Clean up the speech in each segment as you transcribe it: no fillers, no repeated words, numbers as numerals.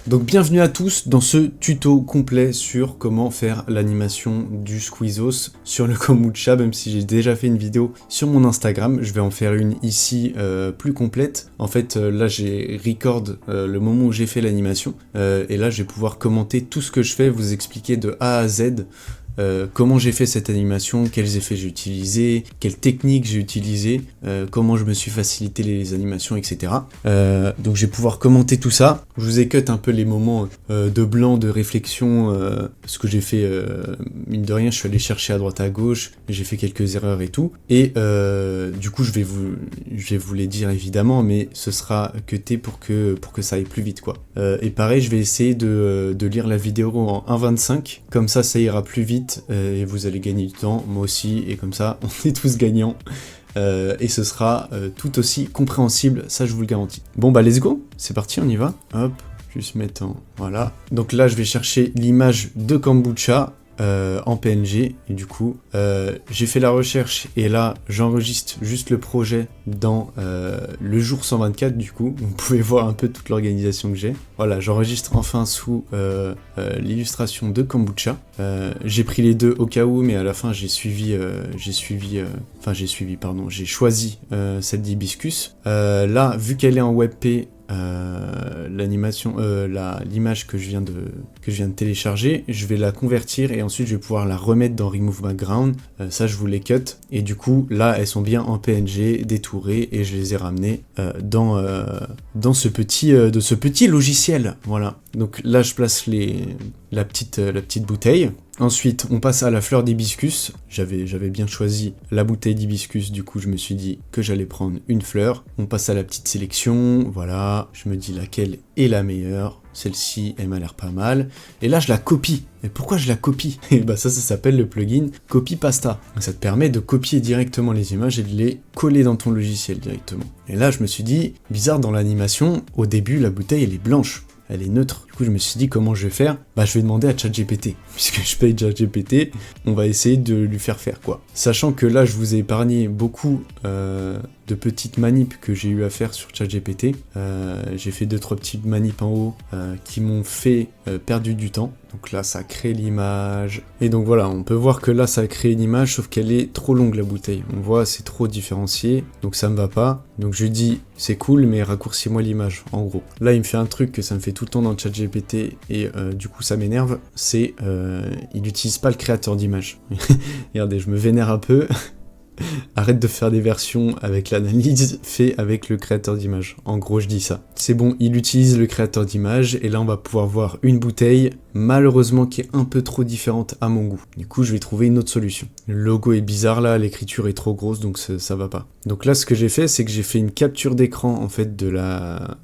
Donc bienvenue à tous dans ce tuto complet sur comment faire l'animation du Squeezos sur le kombucha, même si j'ai déjà fait une vidéo sur mon Instagram, je vais en faire une ici plus complète. En fait là j'ai record le moment où j'ai fait l'animation, et là je vais pouvoir commenter tout ce que je fais, vous expliquer de A à Z comment j'ai fait cette animation, quels effets j'ai utilisé, quelles techniques j'ai utilisé, comment je me suis facilité les animations, etc. Donc je vais pouvoir commenter tout ça. Je vous ai cut un peu les moments de blanc, de réflexion, ce que j'ai fait, mine de rien, je suis allé chercher à droite à gauche, j'ai fait quelques erreurs et tout. Et du coup je vais vous les dire évidemment, mais ce sera cuté pour que ça aille plus vite, quoi. Et pareil, je vais essayer de lire la vidéo en 1.25, comme ça ira plus vite. Et vous allez gagner du temps, moi aussi, et comme ça on est tous gagnants, et ce sera tout aussi compréhensible, ça je vous le garantis. Bon bah let's go, c'est parti, on y va. Hop, juste mettre en... voilà. Donc là je vais chercher l'image de kombucha en PNG, et du coup j'ai fait la recherche, et là j'enregistre juste le projet dans le jour 124, du coup vous pouvez voir un peu toute l'organisation que j'ai. Voilà, j'enregistre enfin sous l'illustration de kombucha. J'ai pris les deux au cas où, mais à la fin j'ai choisi celle d'hibiscus. Là, vu qu'elle est en WebP, l'animation, l'image que je viens de télécharger, je vais la convertir et ensuite je vais pouvoir la remettre dans Remove Background. Ça je vous les cut, et du coup là elles sont bien en PNG, détourées, et je les ai ramenées dans ce petit logiciel. Voilà. Donc là je place la petite bouteille. Ensuite, on passe à la fleur d'hibiscus. J'avais bien choisi la bouteille d'hibiscus, du coup je me suis dit que j'allais prendre une fleur. On passe à la petite sélection, voilà, je me dis laquelle est la meilleure. Celle-ci, elle m'a l'air pas mal. Et là, je la copie. Et pourquoi je la copie? Et bah ça s'appelle le plugin Copy Pasta. Ça te permet de copier directement les images et de les coller dans ton logiciel directement. Et là, je me suis dit, bizarre, dans l'animation, au début, la bouteille, elle est blanche. Elle est neutre. Du coup, je me suis dit, comment je vais faire? Bah, je vais demander à ChatGPT. Puisque je paye ChatGPT, on va essayer de lui faire quoi. Sachant que là, je vous ai épargné beaucoup de petites manips que j'ai eu à faire sur ChatGPT. J'ai fait 2-3 petites manips en haut qui m'ont fait perdre du temps. Donc là, ça crée l'image. Et donc voilà, on peut voir que là, ça a créé une image, sauf qu'elle est trop longue, la bouteille. On voit, c'est trop différencié, donc ça me va pas. Donc je lui dis, c'est cool, mais raccourcis-moi l'image, en gros. Là, il me fait un truc que ça me fait tout le temps dans ChatGPT, et du coup, ça m'énerve, c'est il n'utilise pas le créateur d'image. Regardez, je me vénère un peu. Arrête de faire des versions avec l'analyse, fais avec le créateur d'image. En gros, je dis ça. C'est bon, il utilise le créateur d'image, et là on va pouvoir voir une bouteille, malheureusement qui est un peu trop différente à mon goût. Du coup, je vais trouver une autre solution. Le logo est bizarre là, l'écriture est trop grosse, donc ça va pas. Donc là, ce que j'ai fait, c'est que j'ai fait une capture d'écran en fait de la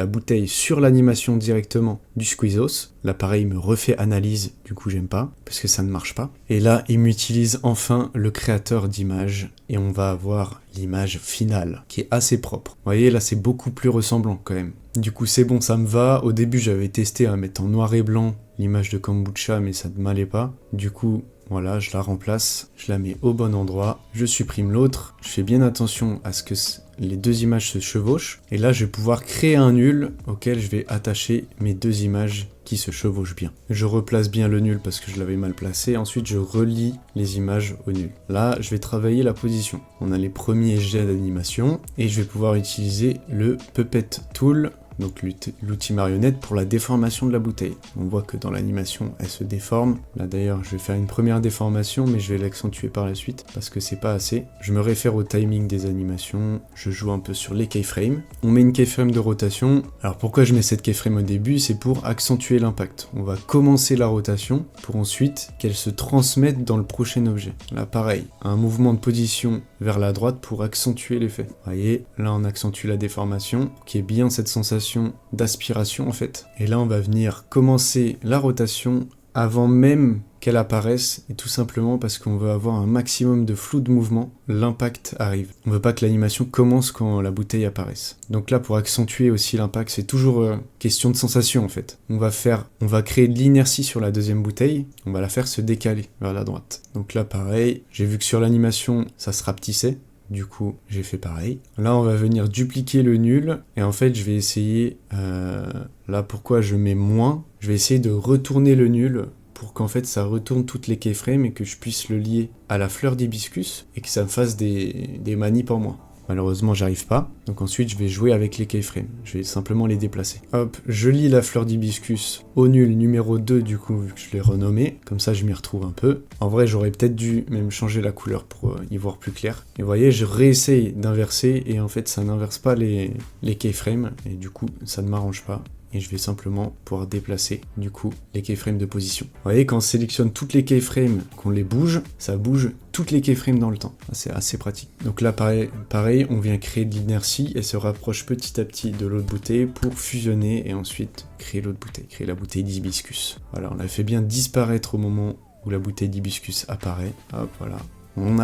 bouteille sur l'animation directement du Squeezos. L'appareil me refait analyse, du coup j'aime pas, parce que ça ne marche pas. Et là, il m'utilise enfin le créateur d'image, et on va avoir l'image finale, qui est assez propre. Vous voyez, là c'est beaucoup plus ressemblant quand même. Du coup c'est bon, ça me va. Au début j'avais testé à mettre en noir et blanc l'image de kombucha, mais ça ne m'allait pas. Du coup, voilà, je la remplace, je la mets au bon endroit, je supprime l'autre, je fais bien attention à ce que les deux images se chevauchent, et là je vais pouvoir créer un nul auquel je vais attacher mes deux images qui se chevauchent bien. Je replace bien le nul parce que je l'avais mal placé, ensuite je relie les images au nul. Là je vais travailler la position. On a les premiers jets d'animation, et je vais pouvoir utiliser le Puppet Tool, donc l'outil marionnette, pour la déformation de la bouteille. On voit que dans l'animation, elle se déforme. Là d'ailleurs, je vais faire une première déformation, mais je vais l'accentuer par la suite, parce que c'est pas assez. Je me réfère au timing des animations, je joue un peu sur les keyframes. On met une keyframe de rotation. Alors pourquoi je mets cette keyframe au début? C'est pour accentuer l'impact. On va commencer la rotation, pour ensuite qu'elle se transmette dans le prochain objet. Là pareil, un mouvement de position vers la droite pour accentuer l'effet. Vous voyez, là on accentue la déformation, qui est bien cette sensation d'aspiration en fait. Et là on va venir commencer la rotation avant même qu'elle apparaisse, et tout simplement parce qu'on veut avoir un maximum de flou de mouvement, l'impact arrive. On veut pas que l'animation commence quand la bouteille apparaisse. Donc là, pour accentuer aussi l'impact, c'est toujours question de sensation en fait. On va créer de l'inertie sur la deuxième bouteille, on va la faire se décaler vers la droite. Donc là pareil, j'ai vu que sur l'animation ça se rapetissait, Du coup, j'ai fait pareil. Là, on va venir dupliquer le nul. Et en fait, je vais essayer... là, pourquoi je mets moins? Je vais essayer de retourner le nul pour qu'en fait, ça retourne toutes les keyframes et que je puisse le lier à la fleur d'hibiscus et que ça me fasse des manips en moins. Malheureusement, j'arrive pas. Donc ensuite, je vais jouer avec les keyframes. Je vais simplement les déplacer. Hop, je lie la fleur d'hibiscus au nul numéro 2, du coup, vu que je l'ai renommé. Comme ça, je m'y retrouve un peu. En vrai, j'aurais peut-être dû même changer la couleur pour y voir plus clair. Et vous voyez, je réessaye d'inverser et en fait, ça n'inverse pas les keyframes. Et du coup, ça ne m'arrange pas. Et je vais simplement pouvoir déplacer, du coup, les keyframes de position. Vous voyez, quand on sélectionne toutes les keyframes, qu'on les bouge, ça bouge toutes les keyframes dans le temps. C'est assez pratique. Donc là, pareil, on vient créer de l'inertie et se rapproche petit à petit de l'autre bouteille pour fusionner et ensuite créer l'autre bouteille, créer la bouteille d'hibiscus. Voilà, on la fait bien disparaître au moment où la bouteille d'hibiscus apparaît. Hop, voilà. On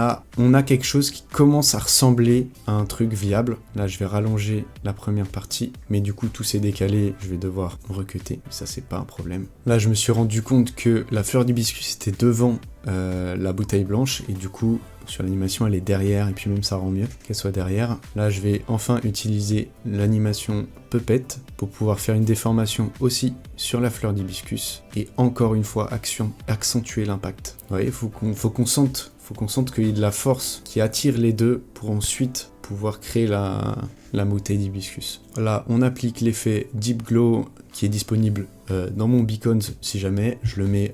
a quelque chose qui commence à ressembler à un truc viable. Là, je vais rallonger la première partie, mais du coup, tout s'est décalé, je vais devoir recuter. Ça, c'est pas un problème. Là, je me suis rendu compte que la fleur d'hibiscus était devant la bouteille blanche, et du coup, sur l'animation, elle est derrière, et puis même ça rend mieux qu'elle soit derrière. Là, je vais enfin utiliser l'animation Puppet pour pouvoir faire une déformation aussi sur la fleur d'hibiscus, et encore une fois, accentuer l'impact. Vous voyez, faut qu'on sente qu'il y ait de la force qui attire les deux pour ensuite pouvoir créer la bouteille d'hibiscus. Là, on applique l'effet Deep Glow qui est disponible dans mon Beacons si jamais, je le mets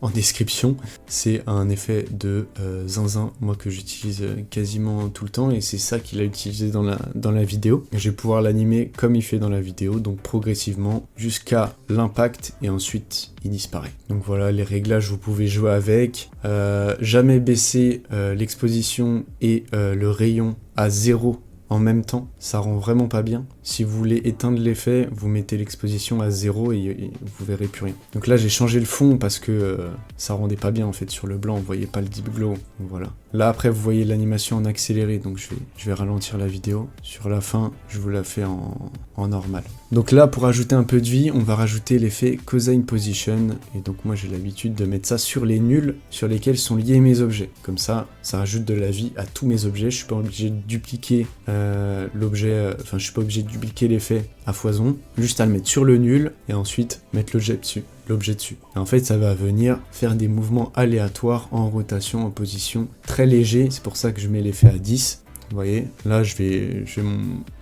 en description. C'est un effet de zinzin, moi que j'utilise quasiment tout le temps et c'est ça qu'il a utilisé dans la vidéo. Je vais pouvoir l'animer comme il fait dans la vidéo, donc progressivement jusqu'à l'impact et ensuite il disparaît. Donc voilà les réglages, vous pouvez jouer avec. Jamais baisser l'exposition et le rayon à 0 en même temps, ça rend vraiment pas bien. Si vous voulez éteindre l'effet, vous mettez l'exposition à 0 et vous verrez plus rien. Donc là, j'ai changé le fond parce que ça rendait pas bien en fait sur le blanc, vous voyez pas le deep glow. Donc voilà. Là après, vous voyez l'animation en accéléré, donc je vais ralentir la vidéo. Sur la fin, je vous la fais en normal. Donc là, pour ajouter un peu de vie, on va rajouter l'effet Cosine Position. Et donc moi, j'ai l'habitude de mettre ça sur les nuls sur lesquels sont liés mes objets. Comme ça rajoute de la vie à tous mes objets. Je suis pas obligé de dupliquer l'objet, je suis pas obligé de dupliquer l'effet à foison, juste à le mettre sur le nul et ensuite mettre l'objet dessus. Et en fait, ça va venir faire des mouvements aléatoires en rotation, en position, très léger. C'est pour ça que je mets l'effet à 10. Vous voyez, là je vais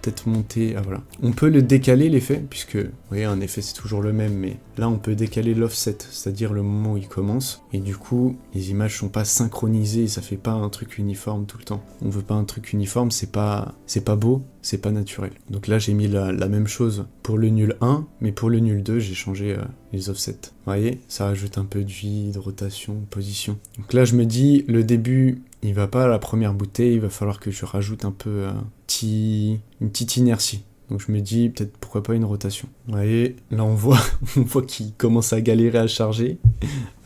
peut-être monter, ah voilà. On peut le décaler l'effet, puisque, vous voyez, un effet c'est toujours le même, mais là on peut décaler l'offset, c'est-à-dire le moment où il commence, et du coup, les images sont pas synchronisées, et ça fait pas un truc uniforme tout le temps. On veut pas un truc uniforme, c'est pas beau, c'est pas naturel. Donc là j'ai mis la même chose pour le nul 1, mais pour le nul 2, j'ai changé les offsets. Vous voyez, ça rajoute un peu de vie, de rotation, de position. Donc là je me dis, le début, il va pas à la première bouteille, il va falloir que je rajoute un peu une petite inertie. Donc je me dis, peut-être pourquoi pas une rotation. Vous voyez, là on voit qu'il commence à galérer à charger,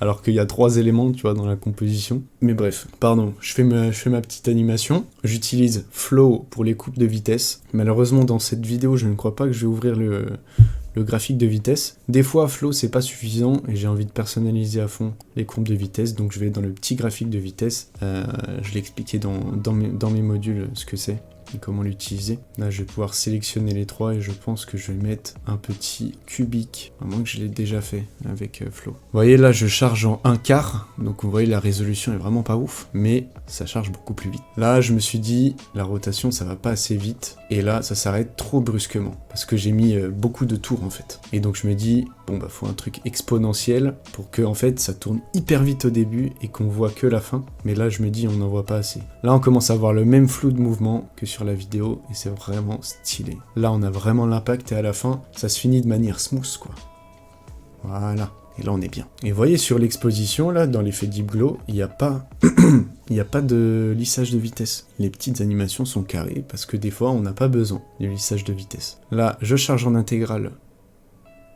alors qu'il y a 3 éléments, tu vois, dans la composition. Mais bref, pardon, je fais ma petite animation. J'utilise Flow pour les coupes de vitesse. Malheureusement, dans cette vidéo, je ne crois pas que je vais ouvrir le graphique de vitesse. Des fois, Flow, c'est pas suffisant et j'ai envie de personnaliser à fond les courbes de vitesse, donc je vais dans le petit graphique de vitesse. Je l'ai expliqué dans mes modules ce que c'est et comment l'utiliser. Là, je vais pouvoir sélectionner les 3 et je pense que je vais mettre un petit cubique, à moins que je l'ai déjà fait avec Flow. Vous voyez, là, je charge en 1/4, donc vous voyez, la résolution est vraiment pas ouf, mais ça charge beaucoup plus vite. Là, je me suis dit, la rotation, ça va pas assez vite, et là, ça s'arrête trop brusquement, parce que j'ai mis beaucoup de tours, en fait. Et donc, je me dis, bon, bah, faut un truc exponentiel pour que, en fait, ça tourne hyper vite au début et qu'on voit que la fin. Mais là, je me dis, on n'en voit pas assez. Là, on commence à avoir le même flou de mouvement que sur la vidéo, et c'est vraiment stylé. Là, on a vraiment l'impact, et à la fin, ça se finit de manière smooth, quoi. Voilà. Et là, on est bien. Et vous voyez, sur l'exposition, là, dans l'effet Deep Glow, il n'y a pas... il n'y a pas de lissage de vitesse. Les petites animations sont carrées, parce que des fois, on n'a pas besoin du lissage de vitesse. Là, je charge en intégrale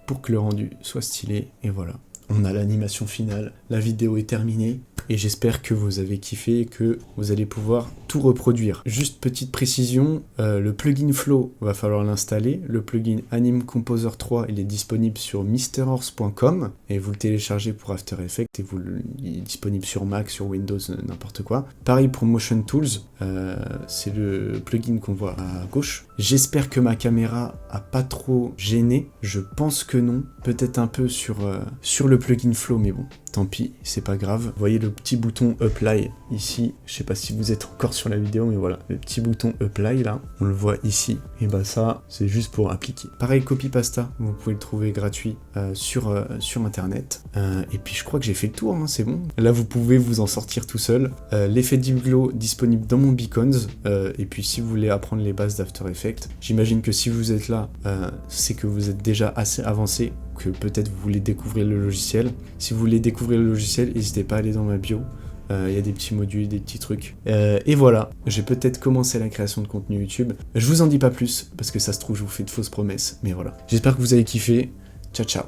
pour que le rendu soit stylé, et voilà. On a l'animation finale, la vidéo est terminée. et j'espère que vous avez kiffé et que vous allez pouvoir tout reproduire. Juste petite précision, le plugin Flow, va falloir l'installer. Le plugin Anime Composer 3, il est disponible sur mrhorse.com et vous le téléchargez pour After Effects et il est disponible sur Mac, sur Windows, n'importe quoi. Pareil pour Motion Tools, c'est le plugin qu'on voit à gauche. J'espère que ma caméra a pas trop gêné, je pense que non, peut-être un peu sur le plugin Flow, mais bon, tant pis, c'est pas grave. Vous voyez le petit bouton Apply ici, je sais pas si vous êtes encore sur la vidéo, mais voilà, le petit bouton Apply là, on le voit ici, et bah ça, c'est juste pour appliquer. Pareil, Copy Pasta, vous pouvez le trouver gratuit sur internet, et puis je crois que j'ai fait le tour, hein, c'est bon. Là, vous pouvez vous en sortir tout seul. L'effet Deep Glow disponible dans mon Beacons, et puis si vous voulez apprendre les bases d'After Effects, j'imagine que si vous êtes là, c'est que vous êtes déjà assez avancé, que peut-être vous voulez découvrir le logiciel. Si vous voulez découvrir le logiciel, n'hésitez pas à aller dans ma bio. Il y a des petits modules, des petits trucs. Et voilà, j'ai peut-être commencé la création de contenu YouTube. Je vous en dis pas plus, parce que ça se trouve, je vous fais de fausses promesses. Mais voilà. J'espère que vous avez kiffé. Ciao, ciao.